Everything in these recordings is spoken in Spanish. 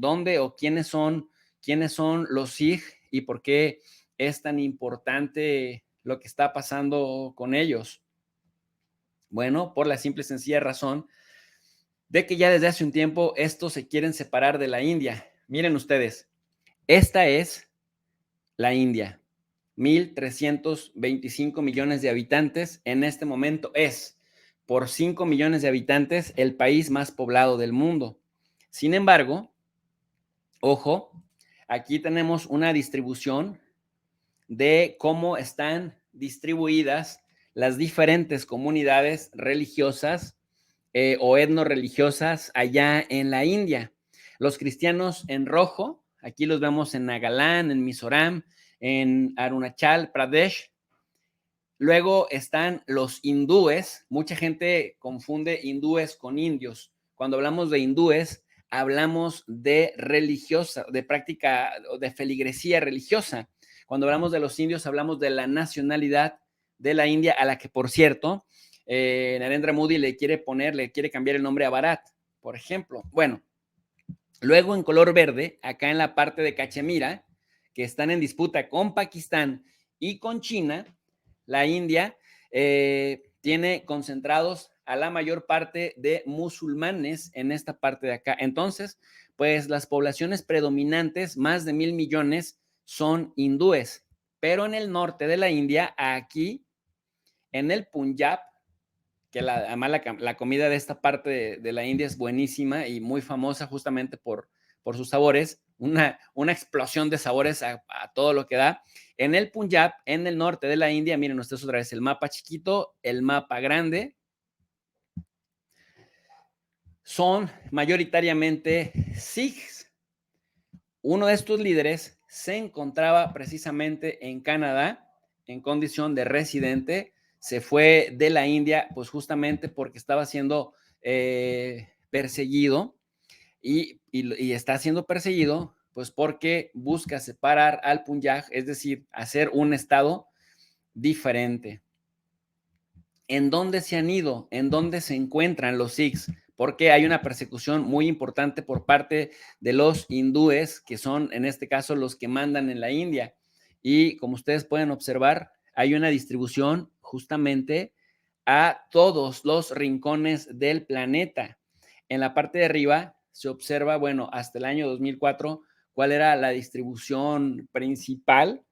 dónde o quiénes son los Sikh y por qué es tan importante lo que está pasando con ellos. Bueno, por la simple y sencilla razón de que ya desde hace un tiempo estos se quieren separar de la India. Miren ustedes, esta es la India, 1,325 millones de habitantes. En este momento es, por 5 millones de habitantes, el país más poblado del mundo. Sin embargo, ojo, aquí tenemos una distribución de cómo están distribuidas las diferentes comunidades religiosas o etnoreligiosas allá en la India. Los cristianos en rojo, aquí los vemos en Nagaland, en Mizoram, en Arunachal Pradesh. Luego están los hindúes. Mucha gente confunde hindúes con indios. Cuando hablamos de hindúes, hablamos de religiosa, de práctica, de feligresía religiosa. Cuando hablamos de los indios, hablamos de la nacionalidad de la India, a la que, por cierto, Narendra Modi le quiere cambiar el nombre a Bharat, por ejemplo. Bueno, luego en color verde, acá en la parte de Cachemira, que están en disputa con Pakistán y con China, la India tiene concentrados a la mayor parte de musulmanes en esta parte de acá. Entonces, pues las poblaciones predominantes, más de 1,000 millones, son hindúes. Pero en el norte de la India, aquí, en el Punjab, que además la comida de esta parte de la India es buenísima y muy famosa justamente por sus sabores, una explosión de sabores a todo lo que da. En el Punjab, en el norte de la India, miren ustedes otra vez el mapa chiquito, el mapa grande, son mayoritariamente Sikhs. Uno de estos líderes se encontraba precisamente en Canadá en condición de residente. Se fue de la India pues justamente porque estaba siendo perseguido y está siendo perseguido pues porque busca separar al Punjab, es decir, hacer un estado diferente. ¿En dónde se han ido? ¿En dónde se encuentran los Sikhs? Porque hay una persecución muy importante por parte de los hindúes, que son en este caso los que mandan en la India. Y como ustedes pueden observar, hay una distribución justamente a todos los rincones del planeta. En la parte de arriba se observa, bueno, hasta el año 2004, cuál era la distribución principal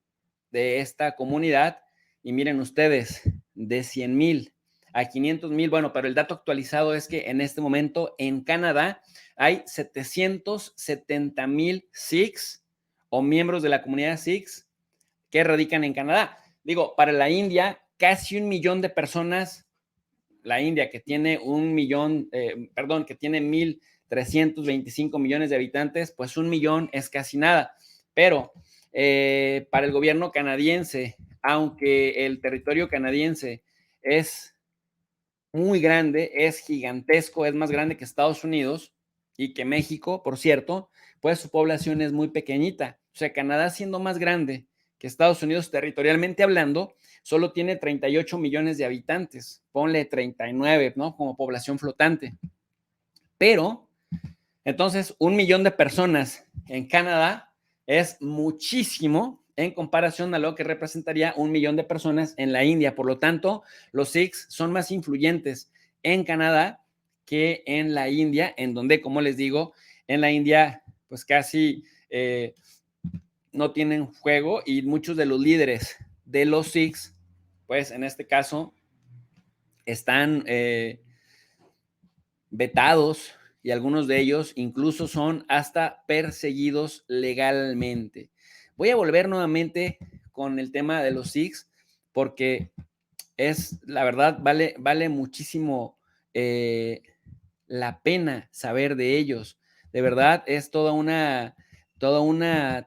de esta comunidad. Y miren ustedes, de 100,000 a 500,000, bueno, pero el dato actualizado es que en este momento en Canadá hay 770,000 Sikhs o miembros de la comunidad Sikhs que radican en Canadá. Digo, para la India, casi 1,000,000 de personas, la India que tiene que tiene 1,325 millones de habitantes, pues 1,000,000 es casi nada. Pero para el gobierno canadiense, aunque el territorio canadiense es muy grande, es gigantesco, es más grande que Estados Unidos y que México, por cierto, pues su población es muy pequeñita. O sea, Canadá siendo más grande que Estados Unidos territorialmente hablando, solo tiene 38 millones de habitantes. Ponle 39, ¿no? Como población flotante. Pero, entonces, 1,000,000 de personas en Canadá es muchísimo en comparación a lo que representaría 1,000,000 de personas en la India. Por lo tanto, los Sikhs son más influyentes en Canadá que en la India, en donde, como les digo, en la India, pues casi no tienen juego y muchos de los líderes de los Sikhs, pues en este caso, están vetados y algunos de ellos incluso son hasta perseguidos legalmente. Voy a volver nuevamente con el tema de los Sikhs porque es, la verdad, vale muchísimo la pena saber de ellos. De verdad, es toda una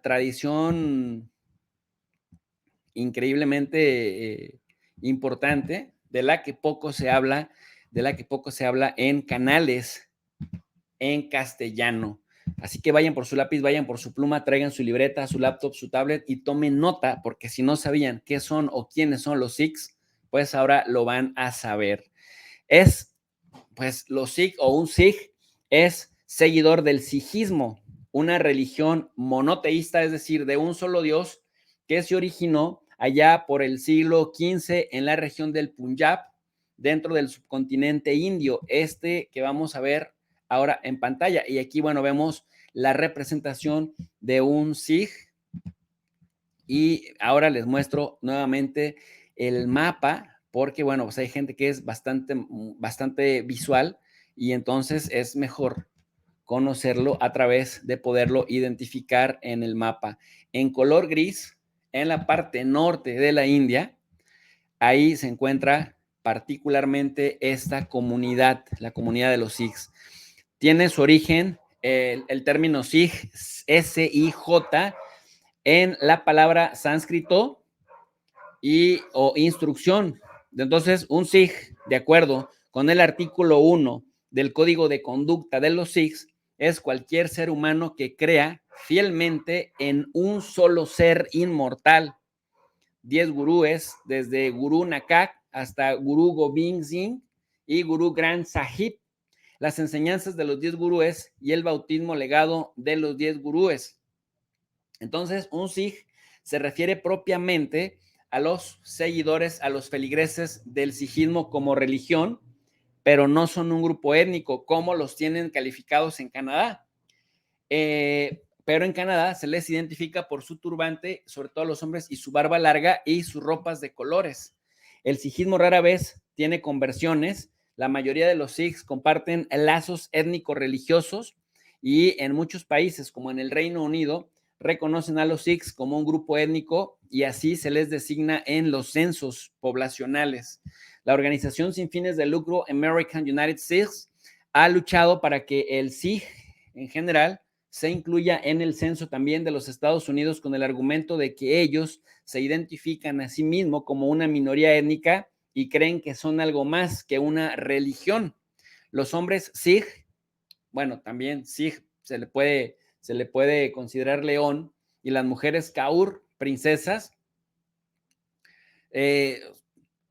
tradición increíblemente importante, de la que poco se habla en canales en castellano. Así que vayan por su lápiz, vayan por su pluma, traigan su libreta, su laptop, su tablet y tomen nota, porque si no sabían qué son o quiénes son los Sikhs, pues ahora lo van a saber. Pues los Sikh o un Sikh es seguidor del sijismo. una religión monoteísta, es decir, de un solo Dios, que se originó allá por el siglo XV en la región del Punjab, dentro del subcontinente indio, que vamos a ver ahora en pantalla. Y aquí, bueno, vemos la representación de un Sikh. Y ahora les muestro nuevamente el mapa, porque, bueno, pues hay gente que es bastante visual y entonces es mejor conocerlo a través de poderlo identificar en el mapa. En color gris, en la parte norte de la India, ahí se encuentra particularmente esta comunidad, la comunidad de los Sikhs. Tiene su origen, el término Sikh, S-I-J, en la palabra sánscrito o instrucción. Entonces, un Sikh, de acuerdo con el artículo 1 del Código de Conducta de los Sikhs, es cualquier ser humano que crea fielmente en un solo ser inmortal. 10 gurúes, desde Gurú Nanak hasta Gurú Gobind Singh y Gurú Granth Sahib, las enseñanzas de los 10 gurúes y el bautismo legado de los 10 gurúes. Entonces, un Sikh se refiere propiamente a los seguidores, a los feligreses del sijismo como religión, pero no son un grupo étnico como los tienen calificados en Canadá. Pero en Canadá se les identifica por su turbante, sobre todo a los hombres, y su barba larga y sus ropas de colores. El sijismo rara vez tiene conversiones. La mayoría de los Sikhs comparten lazos étnico-religiosos y en muchos países, como en el Reino Unido, reconocen a los Sikhs como un grupo étnico y así se les designa en los censos poblacionales. La organización sin fines de lucro American United Sikhs ha luchado para que el Sikh en general se incluya en el censo también de los Estados Unidos con el argumento de que ellos se identifican a sí mismos como una minoría étnica y creen que son algo más que una religión. Los hombres Sikh, bueno, también Sikh se le puede considerar león, y las mujeres Kaur, princesas,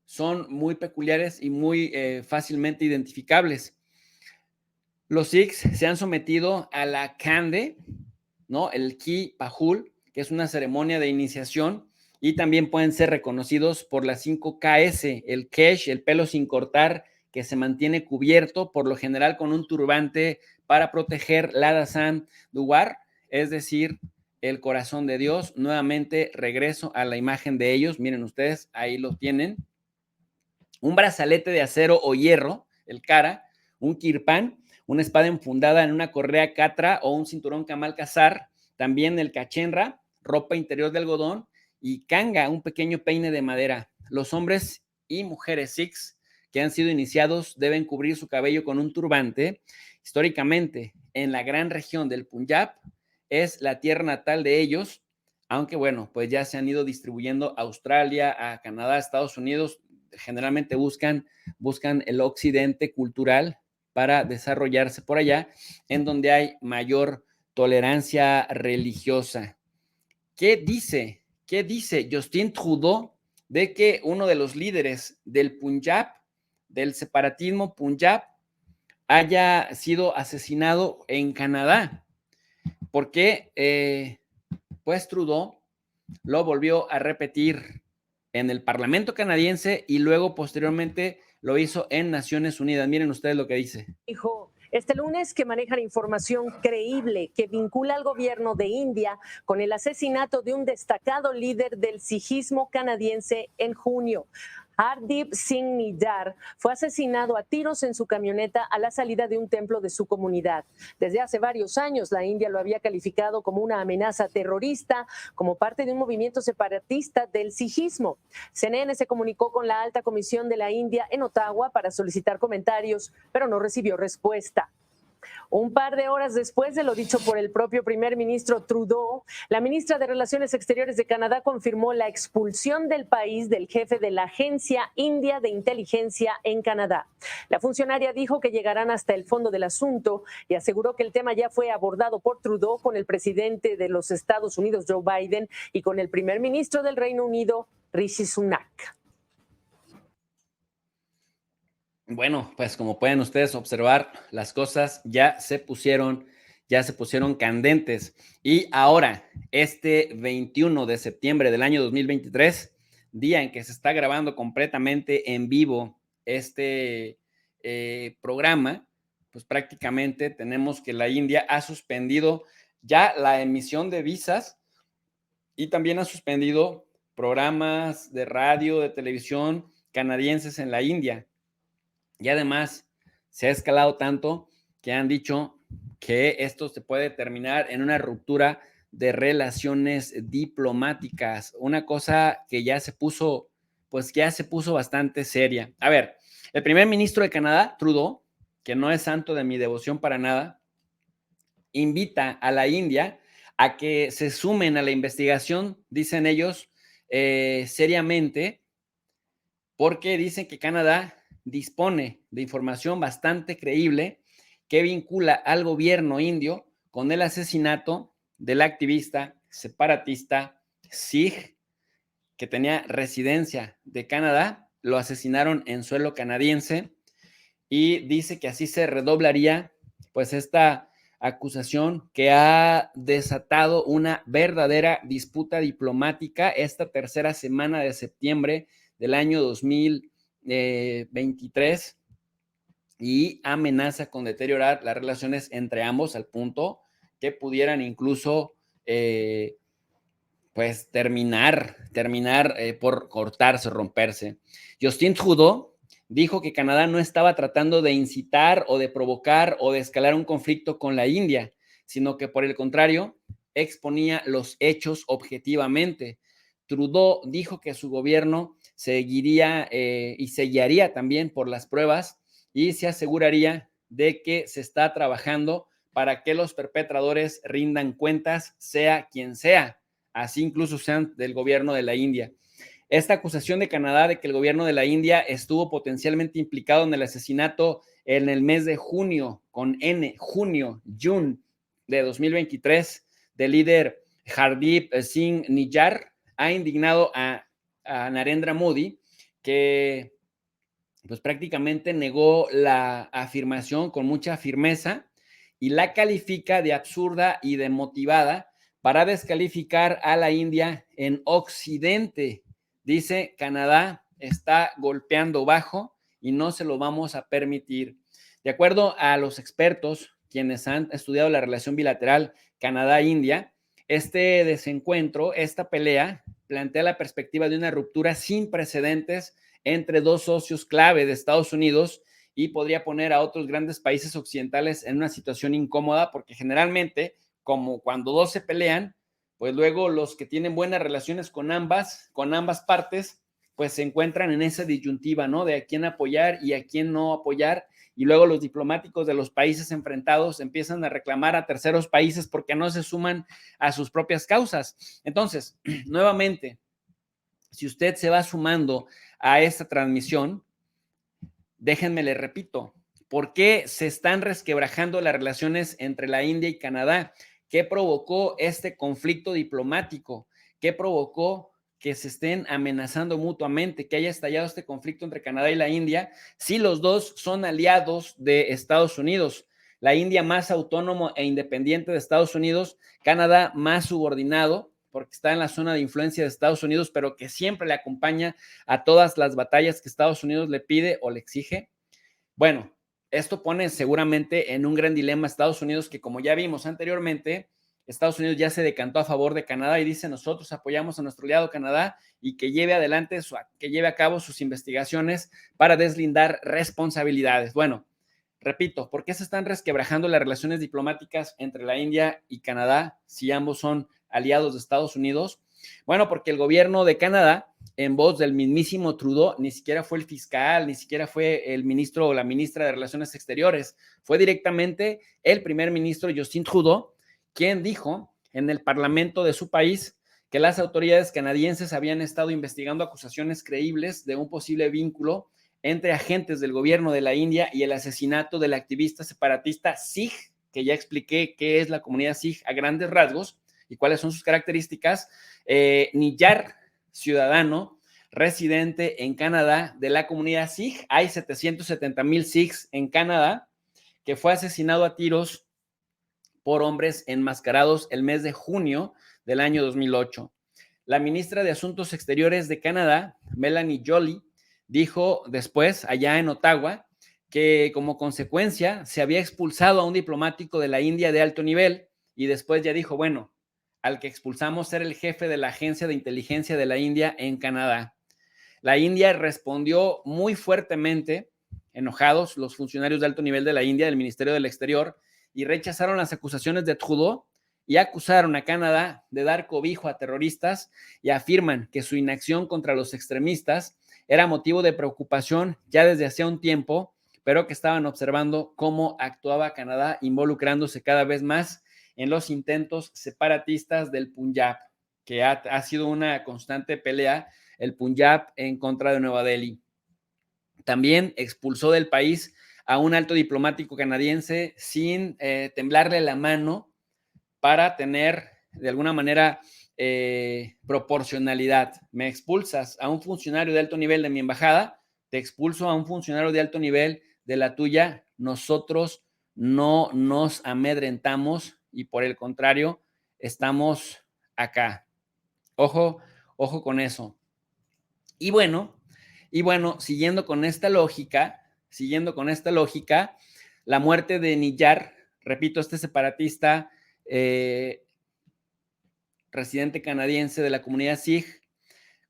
son muy peculiares y muy fácilmente identificables. Los Sikhs se han sometido a la Kande, ¿no? El Ki Pahul, que es una ceremonia de iniciación, y también pueden ser reconocidos por las 5 KS, el Kesh, el pelo sin cortar, que se mantiene cubierto, por lo general con un turbante para proteger la Dasan Duwar, es decir, el corazón de Dios. Nuevamente regreso a la imagen de ellos, miren ustedes, ahí lo tienen. Un brazalete de acero o hierro, el Kara, un kirpan, una espada enfundada en una correa catra o un cinturón camal cazar, también el cachenra, ropa interior de algodón, y kanga, un pequeño peine de madera. Los hombres y mujeres Sikhs que han sido iniciados deben cubrir su cabello con un turbante. Históricamente, en la gran región del Punjab, es la tierra natal de ellos, aunque bueno, pues ya se han ido distribuyendo a Australia, a Canadá, a Estados Unidos. Generalmente buscan el occidente cultural para desarrollarse por allá, en donde hay mayor tolerancia religiosa. ¿Qué dice Justin Trudeau de que uno de los líderes del Punjab, del separatismo Punjab, haya sido asesinado en Canadá? Porque pues Trudeau lo volvió a repetir en el Parlamento canadiense y luego posteriormente lo hizo en Naciones Unidas. Miren ustedes lo que dice. Dijo este lunes que manejan información creíble que vincula al gobierno de India con el asesinato de un destacado líder del sijismo canadiense en junio. Hardeep Singh Nijjar fue asesinado a tiros en su camioneta a la salida de un templo de su comunidad. Desde hace varios años, la India lo había calificado como una amenaza terrorista, como parte de un movimiento separatista del sijismo. CNN se comunicó con la alta comisión de la India en Ottawa para solicitar comentarios, pero no recibió respuesta. Un par de horas después de lo dicho por el propio primer ministro Trudeau, la ministra de Relaciones Exteriores de Canadá confirmó la expulsión del país del jefe de la Agencia India de Inteligencia en Canadá. La funcionaria dijo que llegarán hasta el fondo del asunto y aseguró que el tema ya fue abordado por Trudeau con el presidente de los Estados Unidos, Joe Biden, y con el primer ministro del Reino Unido, Rishi Sunak. Bueno, pues como pueden ustedes observar, las cosas ya se pusieron ya se pusieron candentes. Y ahora, este 21 de septiembre del año 2023, día en que se está grabando completamente en vivo este programa, pues prácticamente tenemos que la India ha suspendido ya la emisión de visas y también ha suspendido programas de radio, de televisión canadienses en la India. Y además se ha escalado tanto que han dicho que esto se puede terminar en una ruptura de relaciones diplomáticas, una cosa que ya se puso, pues ya se puso bastante seria. A ver, el primer ministro de Canadá, Trudeau, que no es santo de mi devoción para nada, invita a la India a que se sumen a la investigación, dicen ellos, seriamente, porque dicen que Canadá dispone de información bastante creíble que vincula al gobierno indio con el asesinato del activista separatista Sikh, que tenía residencia de Canadá. Lo asesinaron en suelo canadiense y dice que así se redoblaría pues esta acusación que ha desatado una verdadera disputa diplomática esta tercera semana de septiembre del año 2023 y amenaza con deteriorar las relaciones entre ambos al punto que pudieran incluso pues terminar por cortarse, romperse. Justin Trudeau dijo que Canadá no estaba tratando de incitar o de provocar o de escalar un conflicto con la India, sino que por el contrario exponía los hechos objetivamente. Trudeau dijo que su gobierno seguiría y se guiaría también por las pruebas y se aseguraría de que se está trabajando para que los perpetradores rindan cuentas, sea quien sea, así incluso sean del gobierno de la India. Esta acusación de Canadá de que el gobierno de la India estuvo potencialmente implicado en el asesinato en el mes de junio, con N, junio, June de 2023, del líder Hardeep Singh Nijjar, ha indignado a Narendra Modi, que pues prácticamente negó la afirmación con mucha firmeza y la califica de absurda y de motivada para descalificar a la India en Occidente. Dice, Canadá está golpeando bajo y no se lo vamos a permitir. De acuerdo a los expertos, quienes han estudiado la relación bilateral Canadá-India, este desencuentro, esta pelea, plantea la perspectiva de una ruptura sin precedentes entre dos socios clave de Estados Unidos y podría poner a otros grandes países occidentales en una situación incómoda porque generalmente, como cuando dos se pelean, pues luego los que tienen buenas relaciones con ambas partes, pues se encuentran en esa disyuntiva, ¿no? De a quién apoyar y a quién no apoyar. Y luego los diplomáticos de los países enfrentados empiezan a reclamar a terceros países porque no se suman a sus propias causas. Entonces, nuevamente, si usted se va sumando a esta transmisión, déjenme le repito, ¿por qué se están resquebrajando las relaciones entre la India y Canadá? ¿Qué provocó este conflicto diplomático? ¿Qué provocó que se estén amenazando mutuamente, que haya estallado este conflicto entre Canadá y la India, si los dos son aliados de Estados Unidos? La India más autónomo e independiente de Estados Unidos, Canadá más subordinado, porque está en la zona de influencia de Estados Unidos, pero que siempre le acompaña a todas las batallas que Estados Unidos le pide o le exige. Bueno, esto pone seguramente en un gran dilema a Estados Unidos, que como ya vimos anteriormente, Estados Unidos ya se decantó a favor de Canadá y dice, nosotros apoyamos a nuestro aliado Canadá y que lleve adelante, que lleve a cabo sus investigaciones para deslindar responsabilidades. Bueno, repito, ¿por qué se están resquebrajando las relaciones diplomáticas entre la India y Canadá si ambos son aliados de Estados Unidos? Bueno, porque el gobierno de Canadá, en voz del mismísimo Trudeau, ni siquiera fue el fiscal, ni siquiera fue el ministro o la ministra de Relaciones Exteriores, fue directamente el primer ministro Justin Trudeau, quien dijo en el parlamento de su país que las autoridades canadienses habían estado investigando acusaciones creíbles de un posible vínculo entre agentes del gobierno de la India y el asesinato del activista separatista Sikh, que ya expliqué qué es la comunidad Sikh a grandes rasgos y cuáles son sus características. Nijjar, ciudadano residente en Canadá de la comunidad Sikh, hay 770,000 Sikhs en Canadá, que fue asesinado a tiros por hombres enmascarados el mes de junio del año 2008. La ministra de Asuntos Exteriores de Canadá, Melanie Joly, dijo después, allá en Ottawa, que como consecuencia se había expulsado a un diplomático de la India de alto nivel y después ya dijo, bueno, al que expulsamos era el jefe de la Agencia de Inteligencia de la India en Canadá. La India respondió muy fuertemente, enojados los funcionarios de alto nivel de la India, del Ministerio del Exterior, y rechazaron las acusaciones de Trudeau y acusaron a Canadá de dar cobijo a terroristas y afirman que su inacción contra los extremistas era motivo de preocupación ya desde hacía un tiempo, pero que estaban observando cómo actuaba Canadá, involucrándose cada vez más en los intentos separatistas del Punjab, que ha sido una constante pelea el Punjab en contra de Nueva Delhi. También expulsó del país a un alto diplomático canadiense sin temblarle la mano para tener de alguna manera proporcionalidad. Me expulsas a un funcionario de alto nivel de mi embajada, te expulso a un funcionario de alto nivel de la tuya. Nosotros no nos amedrentamos y por el contrario, estamos acá. Ojo, ojo con eso. Y bueno, siguiendo con esta lógica, la muerte de Niyar, repito, este separatista residente canadiense de la comunidad Sikh,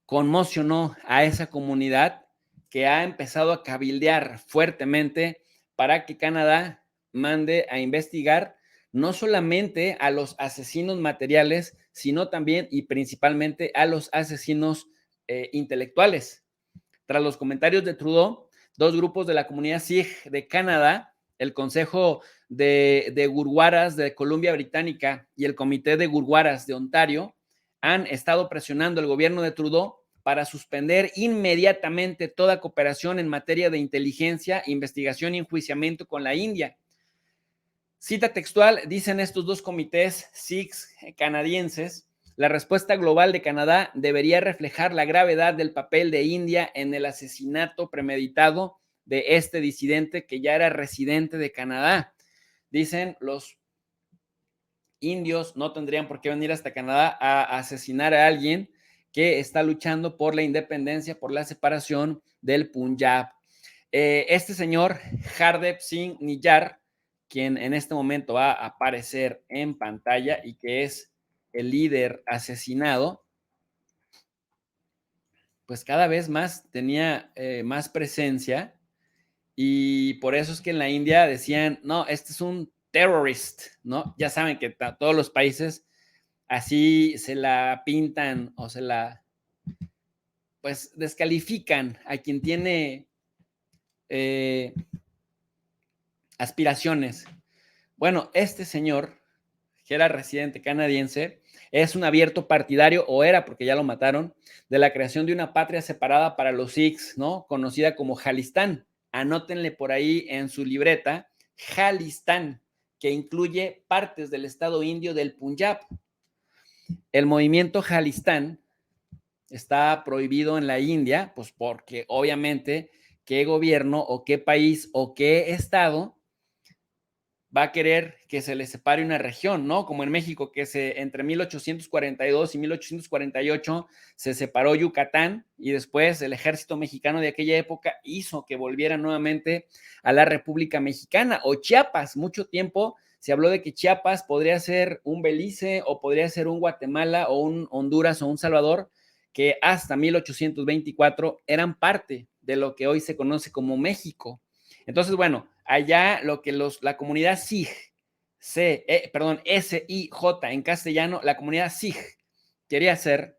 conmocionó a esa comunidad que ha empezado a cabildear fuertemente para que Canadá mande a investigar no solamente a los asesinos materiales, sino también y principalmente a los asesinos intelectuales. Tras los comentarios de Trudeau, dos grupos de la comunidad Sikh de Canadá, el Consejo de Gurdwaras de Columbia Británica y el Comité de Gurdwaras de Ontario, han estado presionando al gobierno de Trudeau para suspender inmediatamente toda cooperación en materia de inteligencia, investigación y enjuiciamiento con la India. Cita textual, dicen estos dos comités Sikhs canadienses, la respuesta global de Canadá debería reflejar la gravedad del papel de India en el asesinato premeditado de este disidente que ya era residente de Canadá. Dicen los indios no tendrían por qué venir hasta Canadá a asesinar a alguien que está luchando por la independencia, por la separación del Punjab. Este señor, Hardeep Singh Niyar, quien en este momento va a aparecer en pantalla y que es el líder asesinado, pues cada vez más tenía más presencia y por eso es que en la India decían, no, este es un terrorist, ¿no? Ya saben que todos los países así se la pintan o se la, pues descalifican a quien tiene aspiraciones. Bueno, este señor, que era residente canadiense, es un abierto partidario, o era porque ya lo mataron, de la creación de una patria separada para los Sikhs, ¿no? Conocida como Jalistán. Anótenle por ahí en su libreta, Jalistán, que incluye partes del estado indio del Punjab. El movimiento Jalistán está prohibido en la India, pues porque obviamente qué gobierno o qué país o qué estado va a querer que se le separe una región, ¿no? Como en México, que entre 1842 y 1848 se separó Yucatán y después el ejército mexicano de aquella época hizo que volviera nuevamente a la República Mexicana. O Chiapas, mucho tiempo se habló de que Chiapas podría ser un Belice o podría ser un Guatemala o un Honduras o un Salvador, que hasta 1824 eran parte de lo que hoy se conoce como México. Entonces, bueno, allá lo que la comunidad Sikh, S-I-J en castellano, la comunidad Sikh quería hacer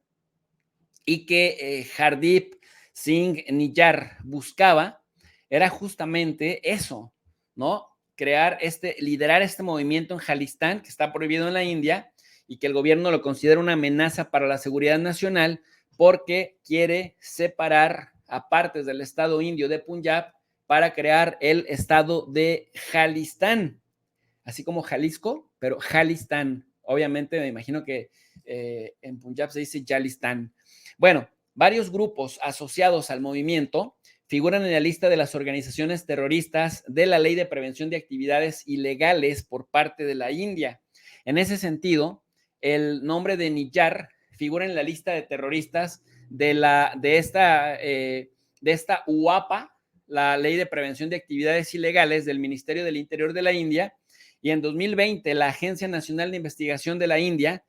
y que Hardeep Singh Niyar buscaba, era justamente eso, ¿no? Liderar este movimiento en Jalistán, que está prohibido en la India, y que el gobierno lo considera una amenaza para la seguridad nacional porque quiere separar a partes del estado indio de Punjab para crear el estado de Jalistán, así como Jalisco, pero Jalistán. Obviamente me imagino que en Punjab se dice Jalistán. Bueno, varios grupos asociados al movimiento figuran en la lista de las organizaciones terroristas de la Ley de Prevención de Actividades Ilegales por parte de la India. En ese sentido, el nombre de Niyar figura en la lista de terroristas de esta UAPA, la Ley de Prevención de Actividades Ilegales del Ministerio del Interior de la India, y en 2020 la Agencia Nacional de Investigación de la India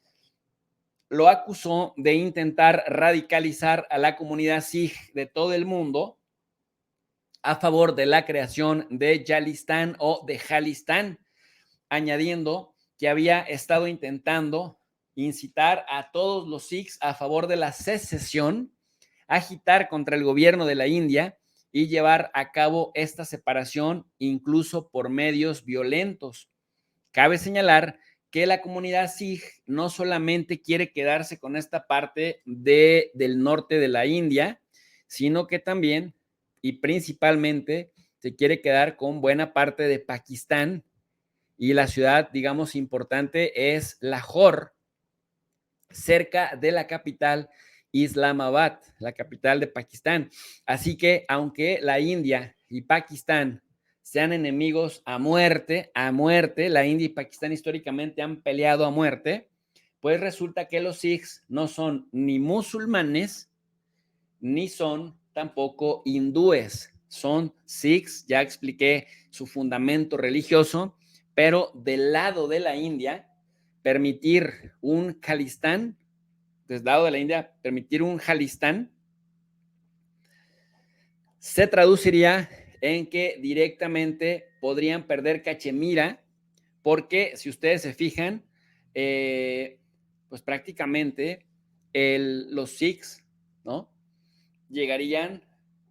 lo acusó de intentar radicalizar a la comunidad Sikh de todo el mundo a favor de la creación de Yalistán o de Jalistán, añadiendo que había estado intentando incitar a todos los Sikhs a favor de la secesión, agitar contra el gobierno de la India y llevar a cabo esta separación incluso por medios violentos. Cabe señalar que la comunidad Sikh no solamente quiere quedarse con esta parte del norte de la India, sino que también y principalmente se quiere quedar con buena parte de Pakistán, y la ciudad, digamos, importante es Lahore, cerca de la capital Islamabad, la capital de Pakistán. Así que aunque la India y Pakistán sean enemigos a muerte, la India y Pakistán históricamente han peleado a muerte, pues resulta que los Sikhs no son ni musulmanes, ni son tampoco hindúes. Son Sikhs, ya expliqué su fundamento religioso, pero del lado de la India, permitir un Jalistán, del lado de la India, permitir un Jalistán, se traduciría en que directamente podrían perder Cachemira, porque si ustedes se fijan, pues prácticamente los Sikhs, ¿no? Llegarían,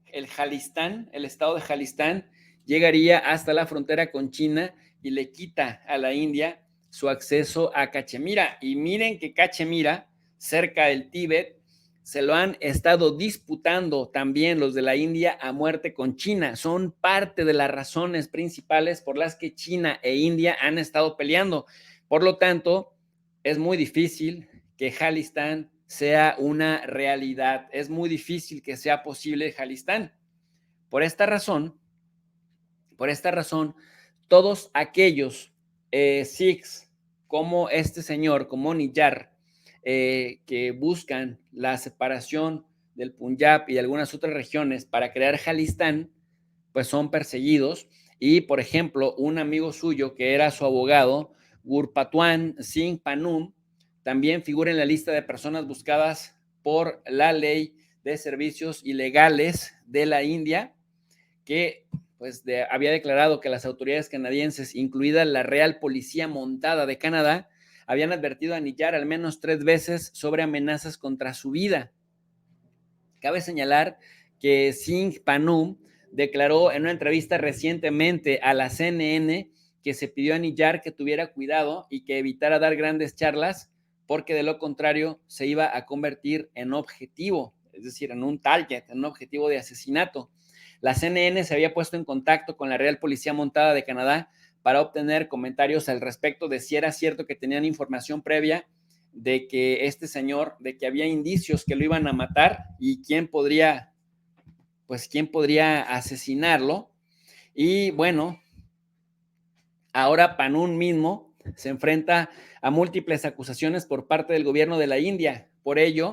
el Jalistán, el estado de Jalistán, llegaría hasta la frontera con China y le quita a la India su acceso a Cachemira. Y miren que Cachemira, cerca del Tíbet, se lo han estado disputando también los de la India a muerte con China. Son parte de las razones principales por las que China e India han estado peleando. Por lo tanto, es muy difícil que Jalistán sea una realidad. Es muy difícil que sea posible Jalistán. Por esta razón, todos aquellos Sikhs como este señor, como Niyar, que buscan la separación del Punjab y de algunas otras regiones para crear Jalistán, pues son perseguidos. Y, por ejemplo, un amigo suyo que era su abogado, Gurpatwan Singh Pannu, también figura en la lista de personas buscadas por la ley de servicios ilegales de la India, que pues había declarado que las autoridades canadienses, incluida la Real Policía Montada de Canadá, habían advertido a Niyar al menos 3 veces sobre amenazas contra su vida. Cabe señalar que Singh Pannu declaró en una entrevista recientemente a la CNN que se pidió a Niyar que tuviera cuidado y que evitara dar grandes charlas, porque de lo contrario se iba a convertir en objetivo, es decir, en un target, en un objetivo de asesinato. La CNN se había puesto en contacto con la Real Policía Montada de Canadá para obtener comentarios al respecto de si era cierto que tenían información previa de que este señor, de que había indicios que lo iban a matar y quién podría asesinarlo. Y bueno, ahora Pannu mismo se enfrenta a múltiples acusaciones por parte del gobierno de la India. Por ello,